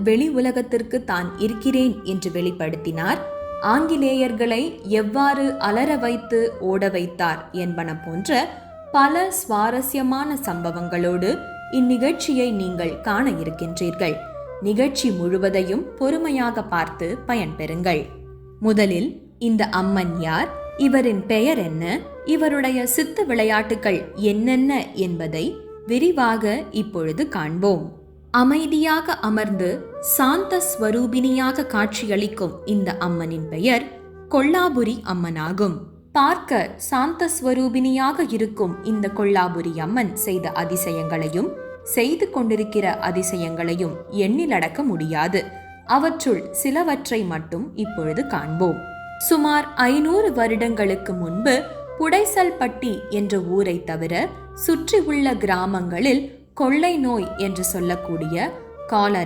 வெளி உலகத்திற்கு தான் இருக்கிறேன் என்று வெளிப்படுத்தினார், ஆங்கிலேயர்களை எவ்வாறு அலற வைத்து ஓட வைத்தார் என்பன போன்ற பல சுவாரஸ்யமான சம்பவங்களோடு இந்நிகழ்ச்சியை நீங்கள் காண இருக்கின்றீர்கள். நிகழ்ச்சி முழுவதையும் பொறுமையாக பார்த்து பயன்பெறுங்கள். முதலில் இந்த அம்மன் யார், இவரின் பெயர் என்ன, இவருடைய சித்து விளையாட்டுகள் என்னென்ன என்பதை விரிவாக இப்பொழுது காண்போம். அமைதியாக அமர்ந்து சாந்த ஸ்வரூபிணியாக காட்சியளிக்கும் இந்த அம்மனின் பெயர் கொல்லாபுரி அம்மனாகும். பார்க்க சாந்த ஸ்வரூபிணியாக இருக்கும் இந்த கொல்லாபுரி அம்மன் செய்த அதிசயங்களையும் செய்து கொண்டிருக்கிற அதிசயங்களையும் எண்ணிலடக்க முடியாது. அவற்றுள் சிலவற்றை மட்டும் இப்பொழுது காண்போம். சுமார் 500 வருடங்களுக்கு முன்பு புடைசல்பட்டி என்ற ஊரை தவிர சுற்றி உள்ள கிராமங்களில் கொள்ளை நோய் என்று சொல்லக்கூடிய காலரா